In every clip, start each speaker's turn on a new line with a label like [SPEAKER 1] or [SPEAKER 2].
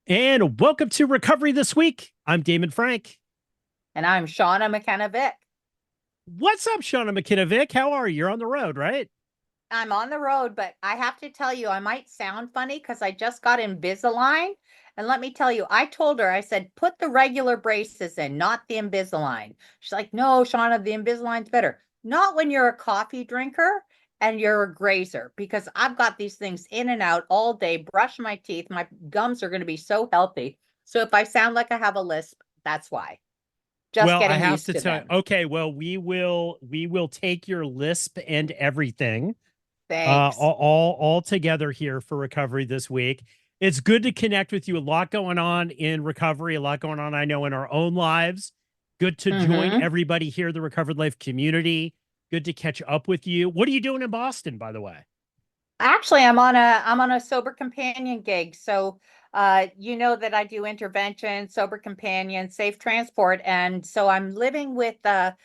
[SPEAKER 1] And welcome to Recovery This Week. I'm Damon Frank.
[SPEAKER 2] And I'm Shauna McKenna Vick.
[SPEAKER 1] What's up, Shauna McKinnovick? How are you? You're on the road, right?
[SPEAKER 2] I'm on the road, but I have to tell you, I might sound funny because I just got Invisalign. And let me tell you, I told her, I said, put the regular braces in, not the Invisalign. She's like, no, Shauna, the Invisalign's better. Not when you're a coffee drinker and you're a grazer, because I've got these things in and out all day, brush my teeth. My gums are going to be so healthy. So if I sound like I have a lisp, that's why. Just
[SPEAKER 1] Well, I
[SPEAKER 2] getting
[SPEAKER 1] have
[SPEAKER 2] used
[SPEAKER 1] to
[SPEAKER 2] to
[SPEAKER 1] tell you,
[SPEAKER 2] them.
[SPEAKER 1] okay, well, we will take your lisp and everything
[SPEAKER 2] Thanks.
[SPEAKER 1] all together here for recovery this week. It's good to connect with you. A lot going on in recovery, a lot going on, I know, in our own lives. Good to join
[SPEAKER 2] Mm-hmm.
[SPEAKER 1] everybody here, the Recovered Life community. Good to catch up with you. What are you doing in Boston, by the way?
[SPEAKER 2] Actually, I'm on a sober companion gig. So you know that I do intervention, sober companion, safe transport. And so I'm living with a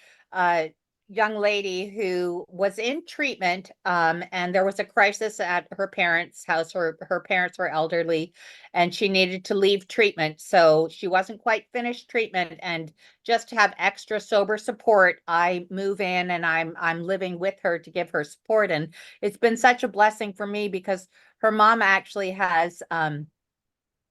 [SPEAKER 2] young lady who was in treatment, and there was a crisis at her parents' house. Her parents were elderly and she needed to leave treatment. So she wasn't quite finished treatment. And just to have extra sober support, I move in and I'm living with her to give her support. And it's been such a blessing for me because her mom actually has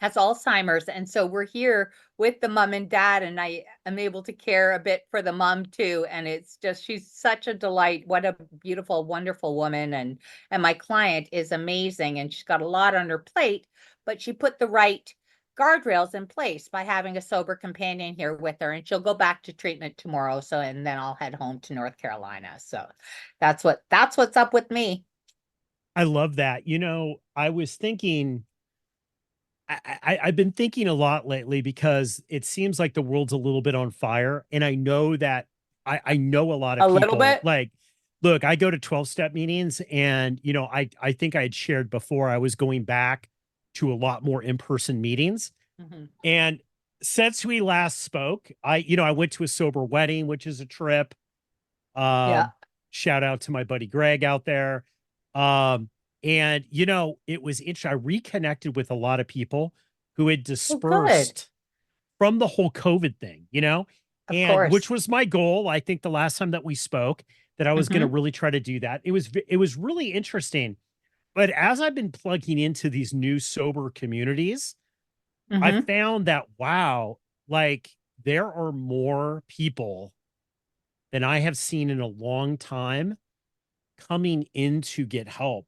[SPEAKER 2] Alzheimer's. And so we're here with the mom and dad, and I am able to care a bit for the mom too. And it's just, she's such a delight. What a beautiful, wonderful woman. And my client is amazing. And she's got a lot on her plate, but she put the right guardrails in place by having a sober companion here with her. And she'll go back to treatment tomorrow. So, and then I'll head home to North Carolina. So that's what's up with me.
[SPEAKER 1] I love that. I was thinking I've been thinking a lot lately because it seems like the world's a little bit on fire. And I know that I know a lot of
[SPEAKER 2] A little
[SPEAKER 1] people
[SPEAKER 2] bit.
[SPEAKER 1] like, look, I go to 12 step meetings and, I think I had shared before I was going back to a lot more in-person meetings.
[SPEAKER 2] Mhm.
[SPEAKER 1] And since we last spoke, I went to a sober wedding, which is a trip.
[SPEAKER 2] Yeah.
[SPEAKER 1] Um, Shout out to my buddy Greg out there. Um, and it was interesting. I reconnected with a lot of people who had
[SPEAKER 2] Oh, good.
[SPEAKER 1] dispersed from the whole COVID thing,
[SPEAKER 2] Of
[SPEAKER 1] and which
[SPEAKER 2] course.
[SPEAKER 1] was my goal. I think the last time that we spoke, that I was going to
[SPEAKER 2] Hmm.
[SPEAKER 1] really try to do that. It was really interesting. But as I've been plugging into these new sober communities, I
[SPEAKER 2] Hmm.
[SPEAKER 1] found that wow, like there are more people than I have seen in a long time coming in to get help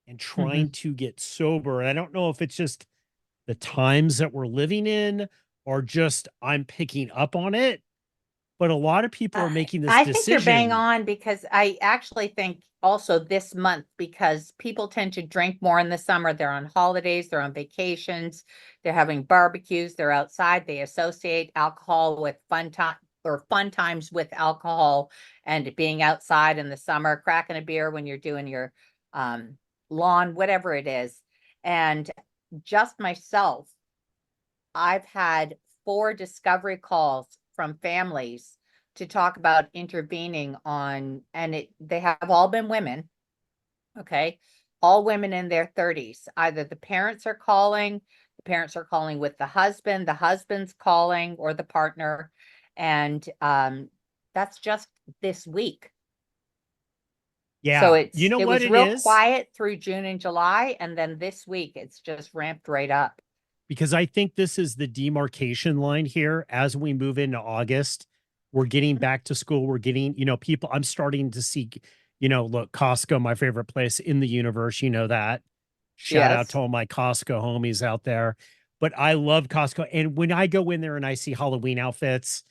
[SPEAKER 1] and trying
[SPEAKER 2] Hmm.
[SPEAKER 1] to get sober. And I don't know if it's just the times that we're living in or just I'm picking up on it, but a lot of people are making this
[SPEAKER 2] I think you're bang
[SPEAKER 1] decision.
[SPEAKER 2] on because I actually think also this month, because people tend to drink more in the summer. They're on holidays, they're on vacations, they're having barbecues, they're outside. They associate alcohol with fun time or fun times with alcohol and being outside in the summer, cracking a beer when you're doing your um, lawn, whatever it is. And just myself, I've had 4 discovery calls from families to talk about intervening on, and they have all been women, okay? All women in their 30s. Either the parents are calling with the husband's calling, or the partner. And that's just this week. So
[SPEAKER 1] Yeah. You know
[SPEAKER 2] it
[SPEAKER 1] what
[SPEAKER 2] was
[SPEAKER 1] it
[SPEAKER 2] real
[SPEAKER 1] is?
[SPEAKER 2] quiet through June and July, and then this week it's just ramped right up.
[SPEAKER 1] Because I think this is the demarcation line here as we move into August. We're getting back to school. We're getting, people. I'm starting to see, look, Costco, my favorite place in the universe. You know that. Shout out to
[SPEAKER 2] Yes.
[SPEAKER 1] all my Costco homies out there. But I love Costco. And when I go in there and I see Halloween outfits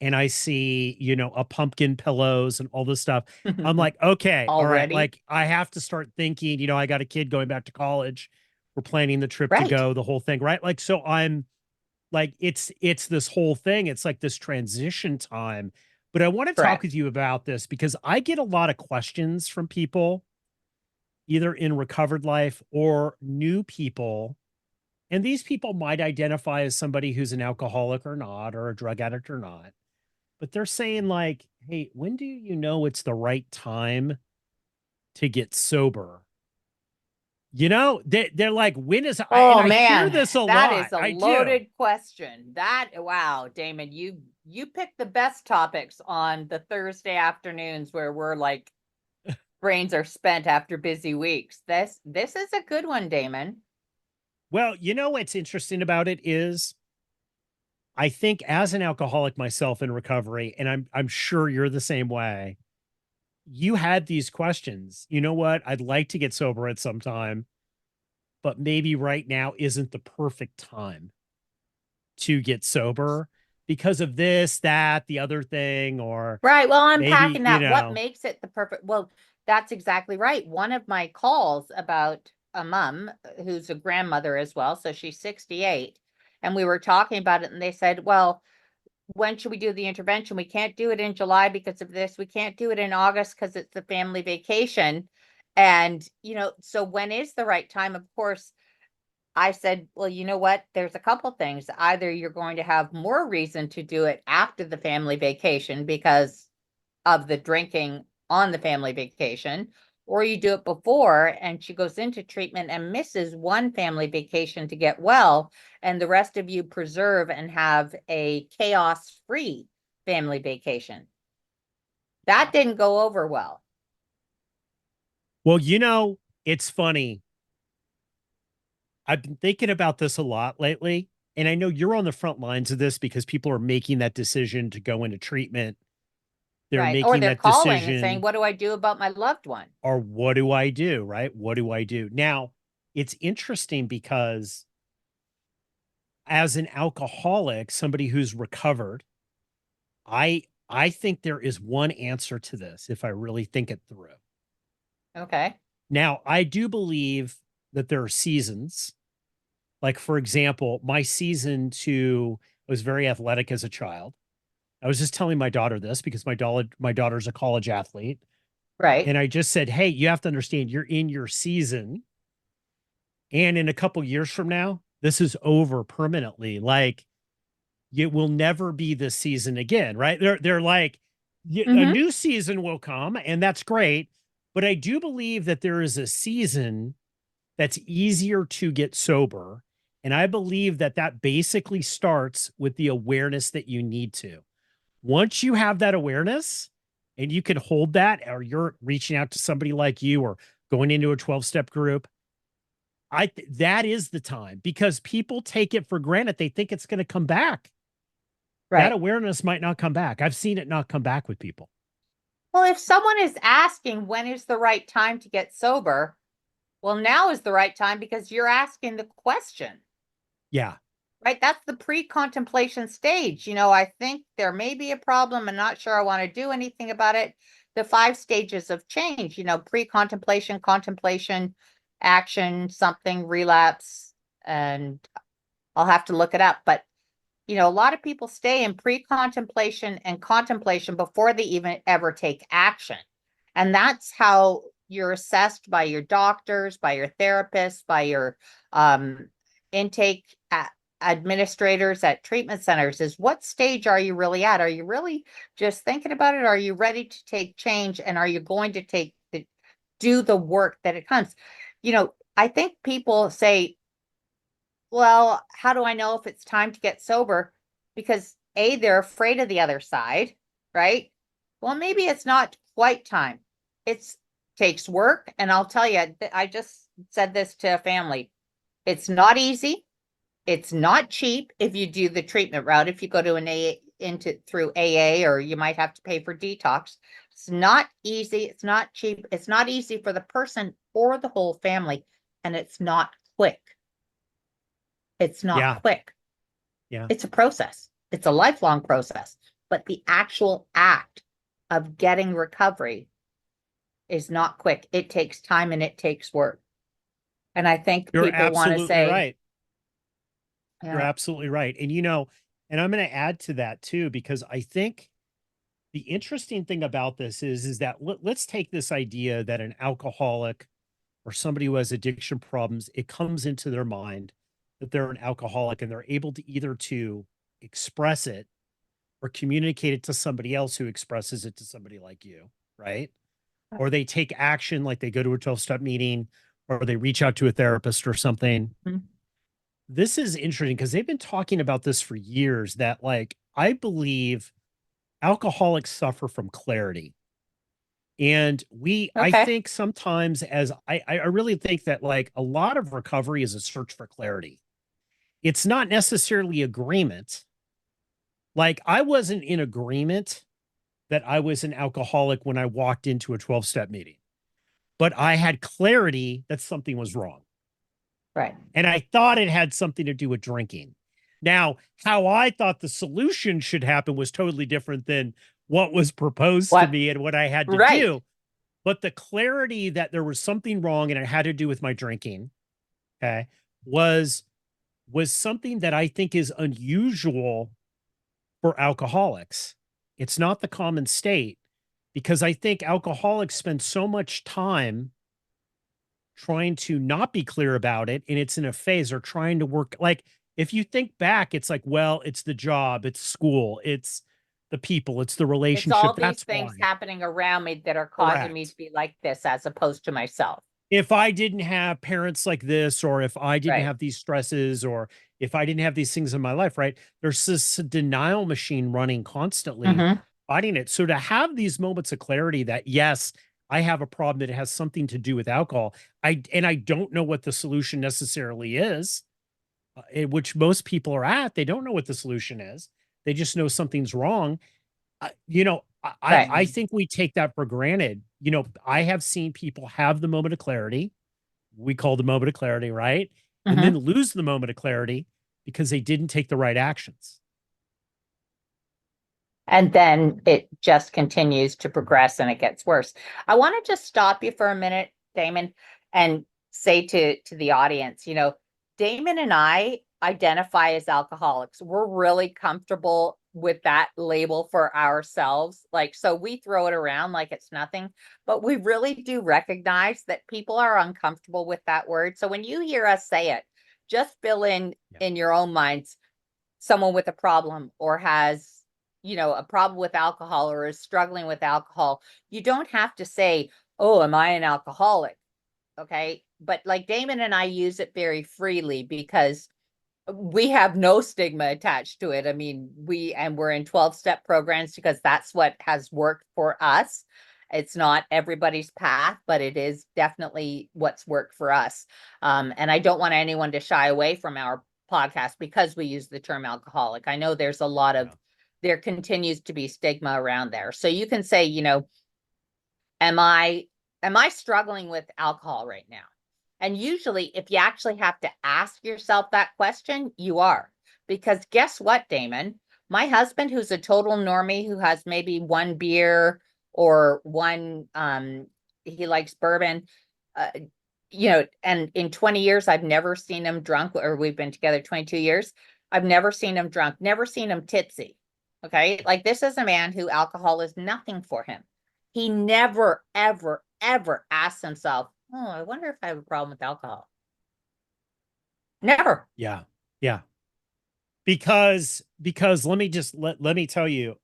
[SPEAKER 1] and I see, a pumpkin pillows and all this stuff, I'm like, okay, all right.
[SPEAKER 2] Already.
[SPEAKER 1] Like I have to start thinking, I got a kid going back to college. We're planning the trip to
[SPEAKER 2] Right.
[SPEAKER 1] go, the whole thing, right? Like, so I'm like, it's this whole thing. It's like this transition time. But I want to talk with
[SPEAKER 2] Correct.
[SPEAKER 1] you about this because I get a lot of questions from people, either in recovered life or new people. And these people might identify as somebody who's an alcoholic or not, or a drug addict or not, but they're saying like, hey, when do it's the right time to get sober? they're like, when is and
[SPEAKER 2] Oh
[SPEAKER 1] I hear
[SPEAKER 2] man,
[SPEAKER 1] this a
[SPEAKER 2] that
[SPEAKER 1] lot.
[SPEAKER 2] is a
[SPEAKER 1] I do.
[SPEAKER 2] loaded question. That wow, Damon, you picked the best topics on the Thursday afternoons where we're like brains are spent after busy weeks. This is a good one, Damon.
[SPEAKER 1] Well, what's interesting about it is I think as an alcoholic myself in recovery, and I'm sure you're the same way, you had these questions. You know what? I'd like to get sober at some time, but maybe right now isn't the perfect time to get sober because of this, that, the other thing, or
[SPEAKER 2] Right. Well,
[SPEAKER 1] maybe,
[SPEAKER 2] unpacking that, what makes it the perfect? Well, that's exactly right. One of my calls about a mom who's a grandmother as well, so she's 68, and we were talking about it, and they said, "Well, when should we do the intervention? We can't do it in July because of this. We can't do it in August because it's the family vacation." And, so when is the right time? Of course, I said, well, you know what? There's a couple things. Either you're going to have more reason to do it after the family vacation because of the drinking on the family vacation, or you do it before and she goes into treatment and misses one family vacation to get well, and the rest of you preserve and have a chaos free family vacation. That didn't go over well.
[SPEAKER 1] well, it's funny. I've been thinking about this a lot lately. And I know you're on the front lines of this because people are making that decision to go into treatment. They're
[SPEAKER 2] Right. Or
[SPEAKER 1] making
[SPEAKER 2] they're
[SPEAKER 1] that
[SPEAKER 2] calling and saying,
[SPEAKER 1] decision,
[SPEAKER 2] what do I do about my loved one?
[SPEAKER 1] or what do I do? Right? What do I do? Now, it's interesting because as an alcoholic, somebody who's recovered, I think there is one answer to this if I really think it through.
[SPEAKER 2] Okay.
[SPEAKER 1] Now, I do believe that there are seasons. Like, for example, my season to I was very athletic as a child. I was just telling my daughter this because my daughter's a college athlete.
[SPEAKER 2] Right.
[SPEAKER 1] And I just said, hey, you have to understand you're in your season. And in a couple years from now, this is over permanently. Like it will never be this season again, right? They're like a
[SPEAKER 2] Mm-hmm.
[SPEAKER 1] new season will come, and that's great. But I do believe that there is a season that's easier to get sober. And I believe that that basically starts with the awareness that you need to. Once you have that awareness and you can hold that, or you're reaching out to somebody like you or going into a 12-step group, that is the time because people take it for granted. They think it's going to come back. That
[SPEAKER 2] Right.
[SPEAKER 1] awareness might not come back. I've seen it not come back with people.
[SPEAKER 2] Well, if someone is asking when is the right time to get sober, well, now is the right time because you're asking the question,
[SPEAKER 1] Yeah.
[SPEAKER 2] right? That's the pre-contemplation stage. I think there may be a problem. I'm not sure I want to do anything about it. The 5 stages of change, pre-contemplation, contemplation, action, something, relapse, and I'll have to look it up. But a lot of people stay in pre-contemplation and contemplation before they even ever take action. And that's how you're assessed by your doctors, by your therapists, by your intake administrators at treatment centers is what stage are you really at? Are you really just thinking about it? Are you ready to take change? And are you going to do the work that it comes? I think people say, well, how do I know if it's time to get sober? Because A, they're afraid of the other side, right? Well, maybe it's not quite time. It's takes work. And I'll tell you, I just said this to a family. It's not easy. It's not cheap if you do the treatment route. If you go to an AA through AA, or you might have to pay for detox. It's not easy. It's not cheap. It's not easy for the person or the whole family. And it's not quick. It's not
[SPEAKER 1] Yeah.
[SPEAKER 2] quick.
[SPEAKER 1] Yeah.
[SPEAKER 2] It's a process. It's a lifelong process. But the actual act of getting recovery is not quick. It takes time and it takes work. And I think
[SPEAKER 1] You're
[SPEAKER 2] people want to
[SPEAKER 1] absolutely
[SPEAKER 2] say,
[SPEAKER 1] right. You're
[SPEAKER 2] yeah,
[SPEAKER 1] absolutely right. And I'm going to add to that too, because I think the interesting thing about this is that let's take this idea that an alcoholic or somebody who has addiction problems, it comes into their mind that they're an alcoholic and they're able to either to express it or communicate it to somebody else who expresses it to somebody like you, right? Or they take action like they go to a 12-step meeting or they reach out to a therapist or something.
[SPEAKER 2] Mhm.
[SPEAKER 1] This is interesting because they've been talking about this for years, that like I believe alcoholics suffer from clarity. And I
[SPEAKER 2] Okay.
[SPEAKER 1] think sometimes, as I really think that like a lot of recovery is a search for clarity. It's not necessarily agreement. Like I wasn't in agreement that I was an alcoholic when I walked into a 12-step meeting, but I had clarity that something was wrong.
[SPEAKER 2] Right.
[SPEAKER 1] And I thought it had something to do with drinking. Now, how I thought the solution should happen was totally different than what was proposed to
[SPEAKER 2] What?
[SPEAKER 1] me and what I had to
[SPEAKER 2] Right.
[SPEAKER 1] do. But the clarity that there was something wrong and it had to do with my drinking, okay, was something that I think is unusual for alcoholics. It's not the common state, because I think alcoholics spend so much time trying to not be clear about it, and it's in a phase or trying to work. Like if you think back, it's like, well, it's the job, it's school, it's the people, it's the
[SPEAKER 2] It's all
[SPEAKER 1] relationship.
[SPEAKER 2] these
[SPEAKER 1] That's
[SPEAKER 2] things
[SPEAKER 1] why.
[SPEAKER 2] happening around me that are causing me
[SPEAKER 1] Correct.
[SPEAKER 2] to be like this as opposed to myself.
[SPEAKER 1] If I didn't have parents like this, or if I didn't
[SPEAKER 2] Right.
[SPEAKER 1] have these stresses, or if I didn't have these things in my life, right? There's this denial machine running constantly,
[SPEAKER 2] Hmm.
[SPEAKER 1] fighting it. So to have these moments of clarity that, yes, I have a problem that has something to do with alcohol. I don't know what the solution necessarily is, which most people are at. They don't know what the solution is. They just know something's wrong.
[SPEAKER 2] Right.
[SPEAKER 1] I think we take that for granted. I have seen people have the moment of clarity. We call the moment of clarity, right? And then
[SPEAKER 2] Hmm.
[SPEAKER 1] lose the moment of clarity because they didn't take the right actions.
[SPEAKER 2] And then it just continues to progress and it gets worse. I want to just stop you for a minute, Damon, and say to the audience, Damon and I identify as alcoholics. We're really comfortable with that label for ourselves. Like, so we throw it around like it's nothing, but we really do recognize that people are uncomfortable with that word. So when you hear us say it, just fill
[SPEAKER 1] Yeah.
[SPEAKER 2] in your own minds someone with a problem or has a problem with alcohol or is struggling with alcohol. You don't have to say, oh, am I an alcoholic? Okay, but like Damon and I use it very freely because we have no stigma attached to it. I mean, we're in 12-step programs because that's what has worked for us. It's not everybody's path, but it is definitely what's worked for us. And I don't want anyone to shy away from our podcast because we use the term alcoholic. I know there's a lot of,
[SPEAKER 1] Yeah.
[SPEAKER 2] there continues to be stigma around there. So you can say, am I struggling with alcohol right now? And usually, if you actually have to ask yourself that question, you are. Because guess what, Damon? My husband, who's a total normie, who has maybe one beer or one, he likes bourbon, uh, and in 20 years, I've never seen him drunk, or we've been together 22 years. I've never seen him drunk, never seen him tipsy. Okay. Like this is a man who alcohol is nothing for him. He never, ever, ever asks himself, oh, I wonder if I have a problem with alcohol. Never.
[SPEAKER 1] Yeah. Yeah. Because let me tell you,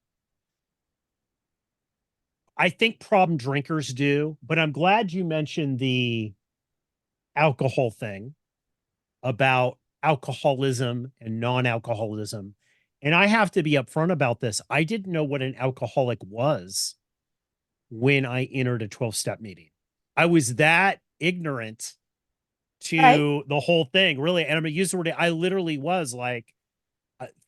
[SPEAKER 1] I think problem drinkers do, but I'm glad you mentioned the alcohol thing about alcoholism and non-alcoholism. And I have to be upfront about this. I didn't know what an alcoholic was when I entered a 12-step meeting. I was that ignorant
[SPEAKER 2] Right.
[SPEAKER 1] to the whole thing, really. And I'm gonna use the word, I literally was like,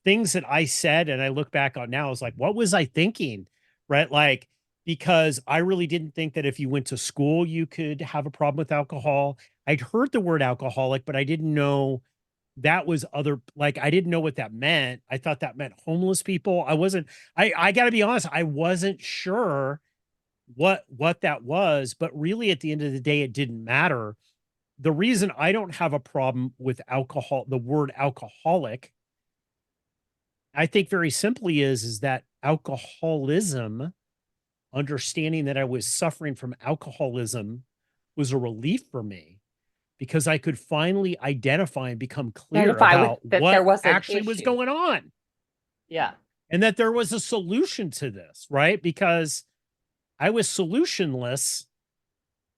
[SPEAKER 1] things that I said and I look back on now, I was like, what was I thinking? Right? Like, because I really didn't think that if you went to school, you could have a problem with alcohol. I'd heard the word alcoholic, but I didn't know that was other, like, I didn't know what that meant. I thought that meant homeless people. I gotta be honest, I wasn't sure what that was, but really at the end of the day, it didn't matter. The reason I don't have a problem with alcohol, the word alcoholic, I think very simply is that alcoholism, understanding that I was suffering from alcoholism, was a relief for me because I could finally identify and become clear
[SPEAKER 2] Identify with
[SPEAKER 1] about
[SPEAKER 2] that there
[SPEAKER 1] what
[SPEAKER 2] was an
[SPEAKER 1] actually was
[SPEAKER 2] issue.
[SPEAKER 1] going on
[SPEAKER 2] Yeah.
[SPEAKER 1] and that there was a solution to this, right? Because I was solutionless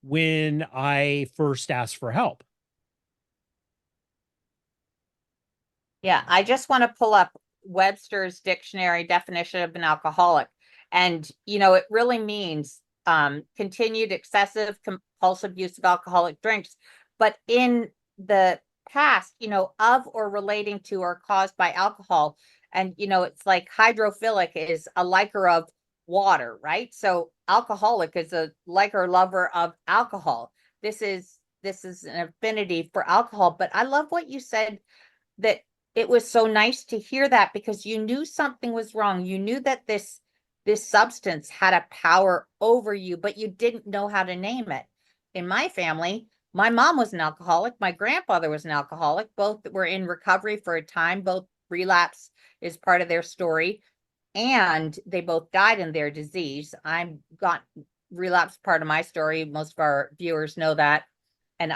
[SPEAKER 1] when I first asked for help.
[SPEAKER 2] Yeah, I just want to pull up Webster's dictionary definition of an alcoholic. And, it really means continued excessive compulsive use of alcoholic drinks. But in the past, of or relating to or caused by alcohol. And, it's like hydrophilic is a liker of water, right? So alcoholic is a liker lover of alcohol. This is an affinity for alcohol. But I love what you said, that it was so nice to hear that, because you knew something was wrong. You knew that this substance had a power over you, but you didn't know how to name it. In my family, my mom was an alcoholic. My grandfather was an alcoholic. Both were in recovery for a time. Both relapse is part of their story. And they both died in their disease. I've got relapse part of my story. Most of our viewers know that. And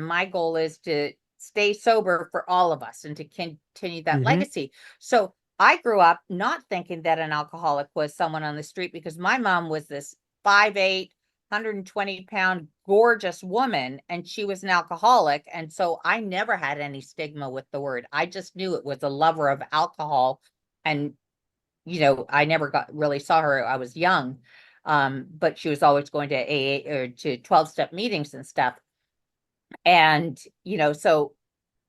[SPEAKER 2] my goal is to stay sober for all of us and to continue that legacy. So I grew up not thinking that an alcoholic was someone on the street, because my mom was this 5'8", 120-pound, gorgeous woman, and she was an alcoholic. And so I never had any stigma with the word. I just knew it was a lover of alcohol. And, I never really saw her. I was young. But she was always going to AA or to 12-step meetings and stuff. And,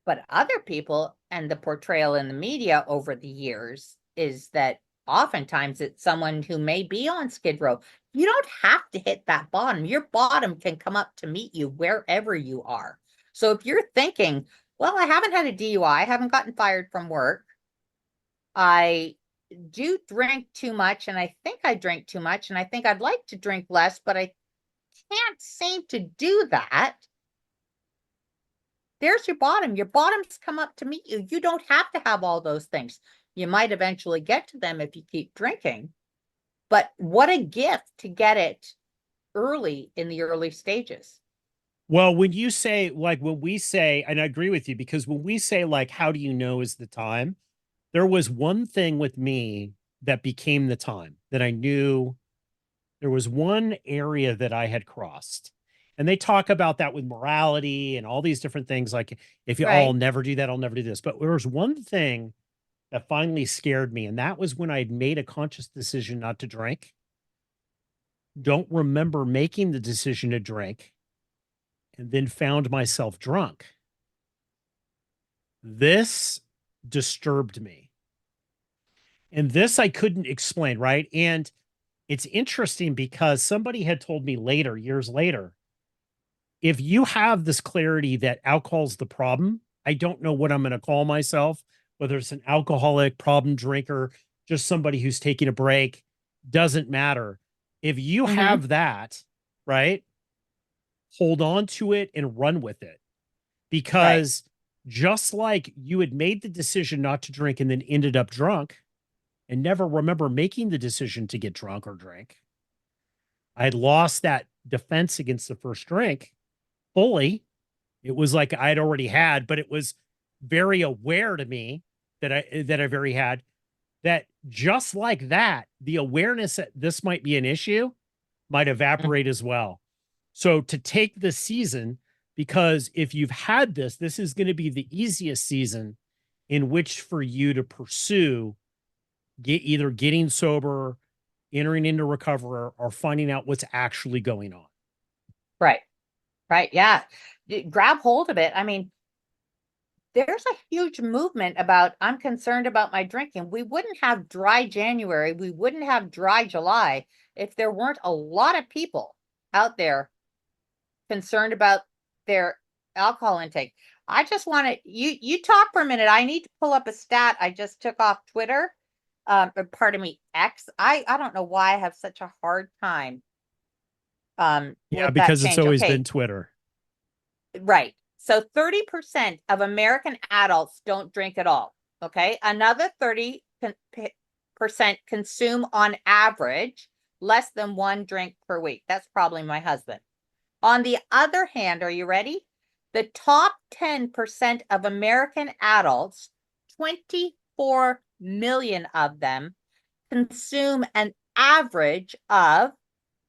[SPEAKER 2] but other people, and the portrayal in the media over the years is that oftentimes it's someone who may be on Skid Row. You don't have to hit that bottom. Your bottom can come up to meet you wherever you are. So if you're thinking, well, I haven't had a DUI, I haven't gotten fired from work, I do drink too much, and I think I drink too much, and I think I'd like to drink less, but I can't seem to do that. There's your bottom. Your bottoms come up to meet you. You don't have to have all those things. You might eventually get to them if you keep drinking. But what a gift to get it early, in the early stages.
[SPEAKER 1] Well, when you say, like, when we say, and I agree with you, because when we say, like, how do you know is the time? There was one thing with me that became the time that I knew there was one area that I had crossed. And they talk about that with morality and all these different things. Like, if you all
[SPEAKER 2] Right.
[SPEAKER 1] never do that, I'll never do this. But there was one thing that finally scared me. And that was when I had made a conscious decision not to drink. Don't remember making the decision to drink, and then found myself drunk. This disturbed me. And this I couldn't explain, right? And it's interesting because somebody had told me later, years later, if you have this clarity that alcohol's the problem, I don't know what I'm going to call myself, whether it's an alcoholic, problem drinker, just somebody who's taking a break, doesn't matter. If you
[SPEAKER 2] Mm-hmm.
[SPEAKER 1] have that, right, hold on to it and run with it.
[SPEAKER 2] Right.
[SPEAKER 1] Because just like you had made the decision not to drink and then ended up drunk and never remember making the decision to get drunk or drink, I had lost that defense against the first drink fully. It was like I'd already had, but it was very aware to me that I very had that, just like that, the awareness that this might be an issue might evaporate as well. So to take this season, because if you've had this is going to be the easiest season in which for you to pursue either getting sober, entering into recovery, or finding out what's actually going on.
[SPEAKER 2] Right. Right. Yeah. Grab hold of it. I mean, there's a huge movement about, I'm concerned about my drinking. We wouldn't have dry January. We wouldn't have dry July if there weren't a lot of people out there concerned about their alcohol intake. I just want to, you talk for a minute. I need to pull up a stat I just took off Twitter. Or pardon me, X. I don't know why I have such a hard time
[SPEAKER 1] Yeah,
[SPEAKER 2] with that
[SPEAKER 1] because it's
[SPEAKER 2] change.
[SPEAKER 1] always been
[SPEAKER 2] Okay,
[SPEAKER 1] Twitter.
[SPEAKER 2] right. So 30% of American adults don't drink at all. Okay. Another 30% consume on average less than one drink per week. That's probably my husband. On the other hand, are you ready? The top 10% of American adults, 24 million of them, consume an average of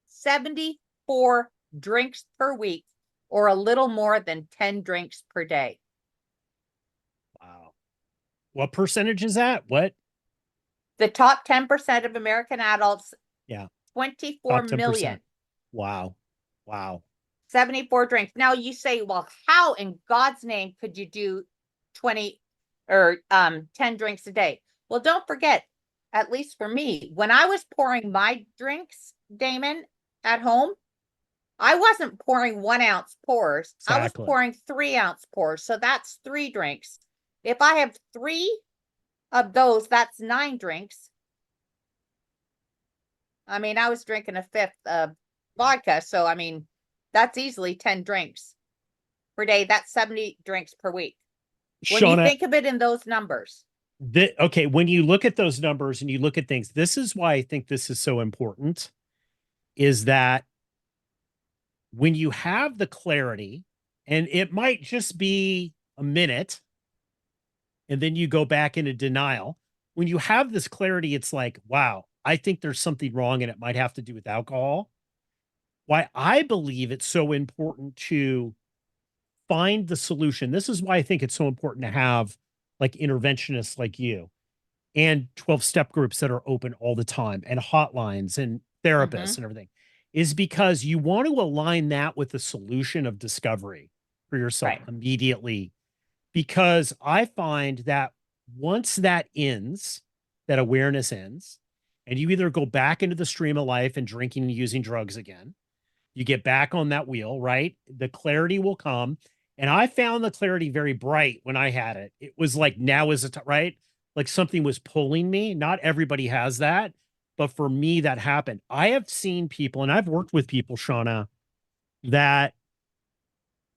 [SPEAKER 2] 74 drinks per week or a little more than 10 drinks per day.
[SPEAKER 1] Wow. What percentage is that? What?
[SPEAKER 2] The top 10% of American adults,
[SPEAKER 1] Yeah.
[SPEAKER 2] 24
[SPEAKER 1] Top
[SPEAKER 2] million.
[SPEAKER 1] 10%. Wow. Wow.
[SPEAKER 2] 74 drinks. Now you say, well, how in God's name could you do 20 or 10 drinks a day? Well, don't forget, at least for me, when I was pouring my drinks, Damon, at home, I wasn't pouring 1 ounce pours. I was
[SPEAKER 1] Exactly.
[SPEAKER 2] pouring 3 ounce pours. So that's 3 drinks. If I have 3 of those, that's 9 drinks. I mean, I was drinking a fifth of vodka. So, I mean, that's easily 10 drinks per day. That's 70 drinks per week. When you
[SPEAKER 1] Shauna,
[SPEAKER 2] think of it in those numbers.
[SPEAKER 1] okay, when you look at those numbers and you look at things, this is why I think this is so important, is that when you have the clarity, and it might just be a minute, and then you go back into denial. When you have this clarity, it's like, wow, I think there's something wrong and it might have to do with alcohol. Why I believe it's so important to find the solution. This is why I think it's so important to have like interventionists like you and 12-step groups that are open all the time and hotlines and therapists
[SPEAKER 2] Mhm.
[SPEAKER 1] and everything, is because you want to align that with the solution of discovery for yourself
[SPEAKER 2] Right.
[SPEAKER 1] immediately. Because I find that once that ends, that awareness ends, and you either go back into the stream of life and drinking and using drugs again, you get back on that wheel, right? The clarity will come. And I found the clarity very bright when I had it. It was like, now is the time, right? Like something was pulling me. Not everybody has that, but for me, that happened. I have seen people, and I've worked with people, Shauna, that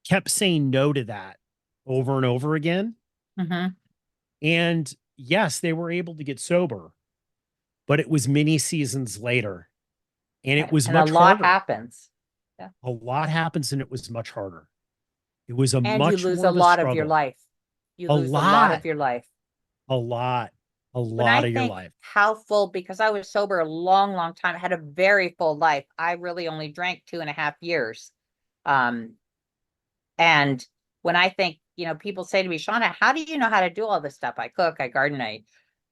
[SPEAKER 1] kept saying no to that over and over again.
[SPEAKER 2] Mhm.
[SPEAKER 1] And yes, they were able to get sober, but it was many seasons later and it
[SPEAKER 2] Right.
[SPEAKER 1] was
[SPEAKER 2] And a
[SPEAKER 1] much
[SPEAKER 2] lot
[SPEAKER 1] harder.
[SPEAKER 2] happens. Yeah.
[SPEAKER 1] A lot happens and it was much harder. It was a
[SPEAKER 2] And you
[SPEAKER 1] much
[SPEAKER 2] lose
[SPEAKER 1] more
[SPEAKER 2] a
[SPEAKER 1] of a
[SPEAKER 2] lot of your
[SPEAKER 1] struggle.
[SPEAKER 2] life. You
[SPEAKER 1] A
[SPEAKER 2] lose a lot
[SPEAKER 1] lot,
[SPEAKER 2] of your life.
[SPEAKER 1] a lot, a
[SPEAKER 2] When I
[SPEAKER 1] lot of your
[SPEAKER 2] think
[SPEAKER 1] life.
[SPEAKER 2] how full, because I was sober a long, long time, I had a very full life. I really only drank 2.5 years. Um, and when I think, people say to me, Shauna, how do you know how to do all this stuff? I cook, I garden, I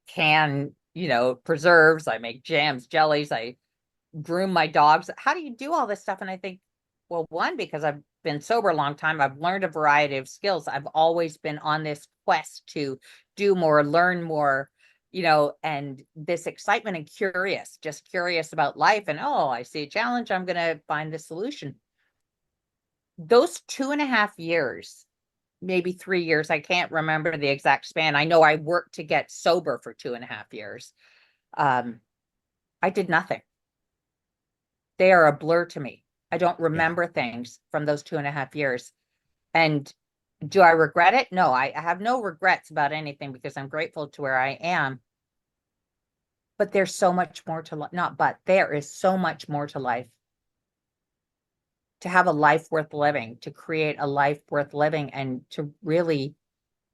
[SPEAKER 2] can, preserves, I make jams, jellies, I groom my dogs. How do you do all this stuff? And I think, well, one, because I've been sober a long time, I've learned a variety of skills. I've always been on this quest to do more, learn more, and this excitement and just curious about life. And oh, I see a challenge, I'm going to find the solution. Those 2.5 years, maybe 3 years, I can't remember the exact span. I know I worked to get sober for 2.5 years. Um, I did nothing. They are a blur to me. I don't
[SPEAKER 1] Yeah.
[SPEAKER 2] remember things from those 2.5 years. And do I regret it? No, I have no regrets about anything because I'm grateful to where I am. But there's so much more to life. Not but, there is so much more to life. To have a life worth living, to create a life worth living, and to really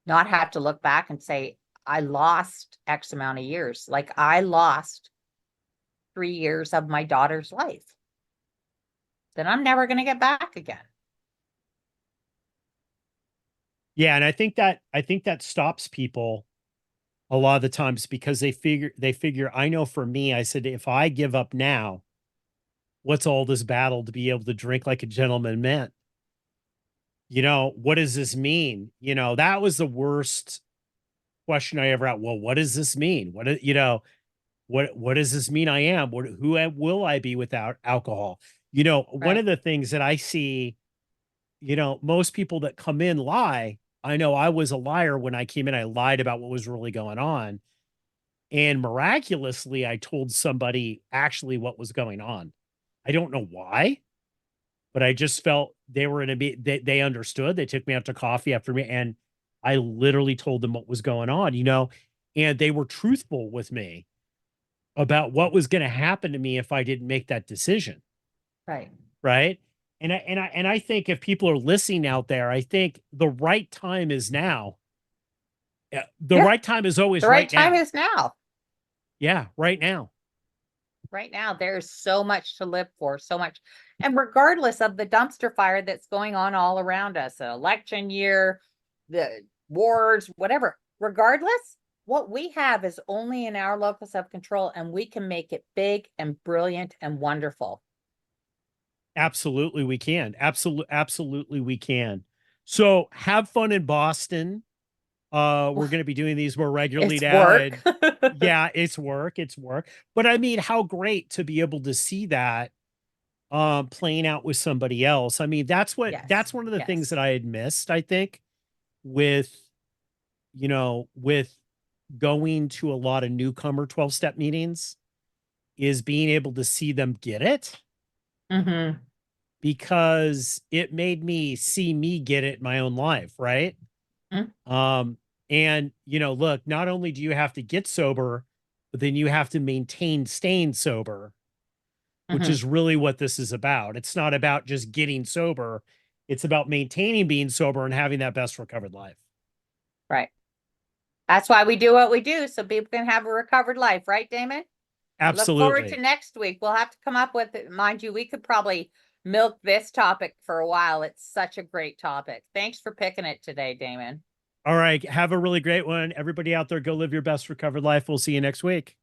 [SPEAKER 2] not have to look back and say, I lost X amount of years. Like I lost 3 years of my daughter's life that I'm never going to get back again.
[SPEAKER 1] Yeah. And I think that stops people a lot of the times because they figure, I know for me, I said, if I give up now, what's all this battle to be able to drink like a gentleman meant? What does this mean? That was the worst question I ever had. Well, what does this mean? What does this mean I am? Will I be without alcohol? One
[SPEAKER 2] Right.
[SPEAKER 1] of the things that I see, most people that come in lie. I know I was a liar when I came in. I lied about what was really going on. And miraculously, I told somebody actually what was going on. I don't know why, but I just felt they were in they understood. They took me out to coffee after me, and I literally told them what was going on, and they were truthful with me about what was going to happen to me if I didn't make that decision.
[SPEAKER 2] Right.
[SPEAKER 1] Right. And I think if people are listening out there, I think the right time is now. The
[SPEAKER 2] Yeah.
[SPEAKER 1] right time is
[SPEAKER 2] The
[SPEAKER 1] always
[SPEAKER 2] right
[SPEAKER 1] right
[SPEAKER 2] time
[SPEAKER 1] now.
[SPEAKER 2] is now.
[SPEAKER 1] Yeah, right now.
[SPEAKER 2] Right now, there's so much to live for, so much. And regardless of the dumpster fire that's going on all around us, the election year, the wars, whatever, regardless, what we have is only in our locus of control, and we can make it big and brilliant and wonderful.
[SPEAKER 1] Absolutely, we can. Absolutely, we can. So have fun in Boston. We're going to be doing these more regularly
[SPEAKER 2] It's
[SPEAKER 1] now,
[SPEAKER 2] work.
[SPEAKER 1] and yeah, it's work. It's work. But I mean, how great to be able to see that playing out with somebody else. I mean,
[SPEAKER 2] Yes,
[SPEAKER 1] that's one of the things that
[SPEAKER 2] yes.
[SPEAKER 1] I had missed, I think, with with going to a lot of newcomer 12-step meetings, is being able to see them get it,
[SPEAKER 2] Hmm.
[SPEAKER 1] because it made me see me get it in my own life, right? Um, and look, not only do you have to get sober, but then you have to maintain staying sober, which
[SPEAKER 2] Hmm.
[SPEAKER 1] is really what this is about. It's not about just getting sober. It's about maintaining being sober and having that best recovered life.
[SPEAKER 2] Right. That's why we do what we do, so people can have a recovered life, right, Damon? I look forward to
[SPEAKER 1] Absolutely.
[SPEAKER 2] next week. We'll have to come up with it. Mind you, we could probably milk this topic for a while. It's such a great topic. Thanks for picking it today, Damon.
[SPEAKER 1] All right. Have a really great one. Everybody out there, go live your best recovered life. We'll see you next week.